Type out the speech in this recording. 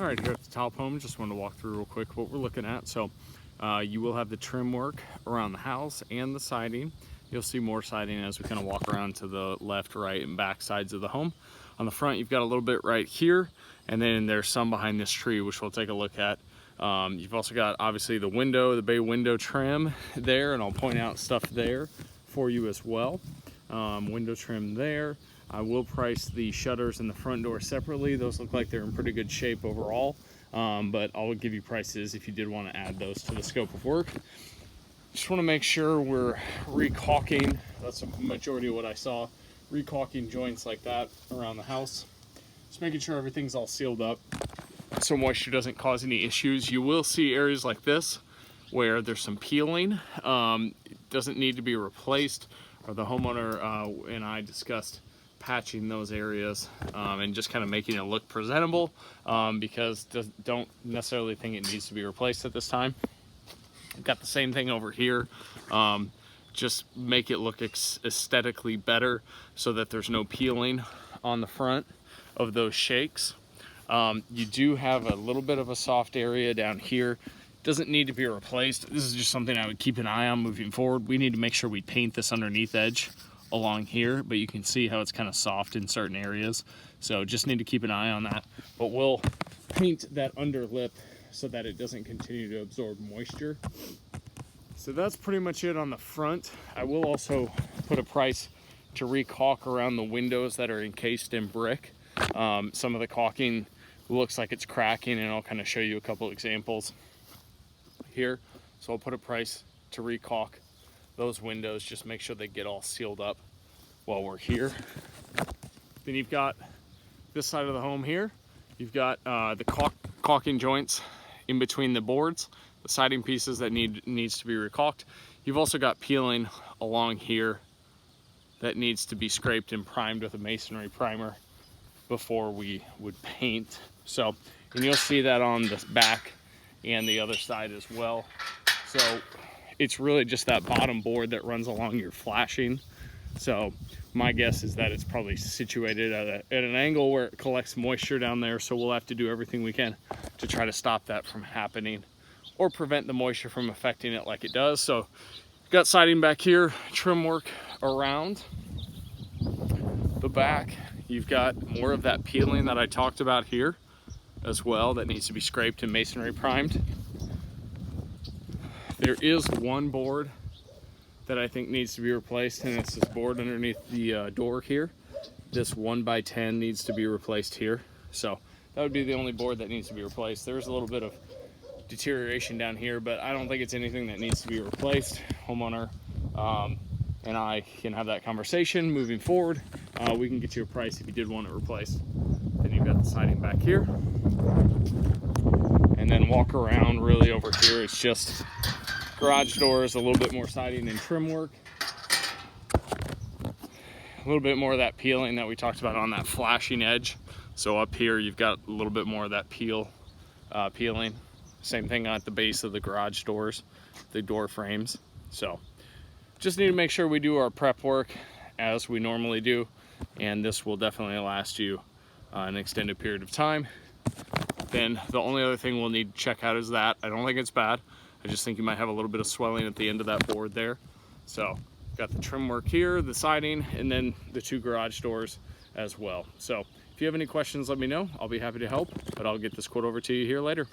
All right, here at the top home, just wanted to walk through real quick what we're looking at. So you will have the trim work around the house and the siding. You'll see more siding as we kind of walk around to the left, right, and back sides of the home. On the front, you've got a little bit right here, and then there's some behind this tree, which we'll take a look at. You've also got, obviously, the window, the bay window trim there, and I'll point out stuff there for you as well. Window trim there. I will price the shutters and the front door separately. Those look like they're in pretty good shape overall, but I'll give you prices if you did want to add those to the scope of work. Just want to make sure we're recaulking. That's a majority of what I saw. Recaulking joints like that around the house. Just making sure everything's all sealed up so moisture doesn't cause any issues. You will see areas like this where there's some peeling. It doesn't need to be replaced, or the homeowner and I discussed patching those areas and just kind of making it look presentable because don't necessarily think it needs to be replaced at this time. I've got the same thing over here. Just make it look aesthetically better so that there's no peeling on the front of those shakes. You do have a little bit of a soft area down here. Doesn't need to be replaced. This is just something I would keep an eye on moving forward. We need to make sure we paint this underneath edge along here, but you can see how it's kind of soft in certain areas. So just need to keep an eye on that. But we'll paint that under lip so that it doesn't continue to absorb moisture. So that's pretty much it on the front. I will also put a price to recaulk around the windows that are encased in brick. Some of the caulking looks like it's cracking, and I'll kind of show you a couple examples here. So I'll put a price to recaulk those windows, just make sure they get all sealed up while we're here. Then you've got this side of the home here. You've got the caulking joints in between the boards, the siding pieces that needs to be recaulked. You've also got peeling along here that needs to be scraped and primed with a masonry primer before we would paint. So, and you'll see that on the back and the other side as well. So it's really just that bottom board that runs along your flashing. So my guess is that it's probably situated at an angle where it collects moisture down there. So we'll have to do everything we can to try to stop that from happening or prevent the moisture from affecting it like it does. So got siding back here, trim work around the back. You've got more of that peeling that I talked about here as well that needs to be scraped and masonry primed. There is one board that I think needs to be replaced, and it's this board underneath the door here. This 1x10 needs to be replaced here. So that would be the only board that needs to be replaced. There's a little bit of deterioration down here, but I don't think it's anything that needs to be replaced. Homeowner and I can have that conversation moving forward. We can get you a price if you did want it replaced. Then you've got the siding back here. And then walk around really over here. It's just garage doors, a little bit more siding and trim work. A little bit more of that peeling that we talked about on that flashing edge. So up here, you've got a little bit more of that peeling. Same thing at the base of the garage doors, the door frames. So just need to make sure we do our prep work as we normally do. And this will definitely last you an extended period of time. Then the only other thing we'll need to check out is that. I don't think it's bad. I just think you might have a little bit of swelling at the end of that board there. So got the trim work here, the siding, and then the 2 garage doors as well. So if you have any questions, let me know. I'll be happy to help, but I'll get this quote over to you here later.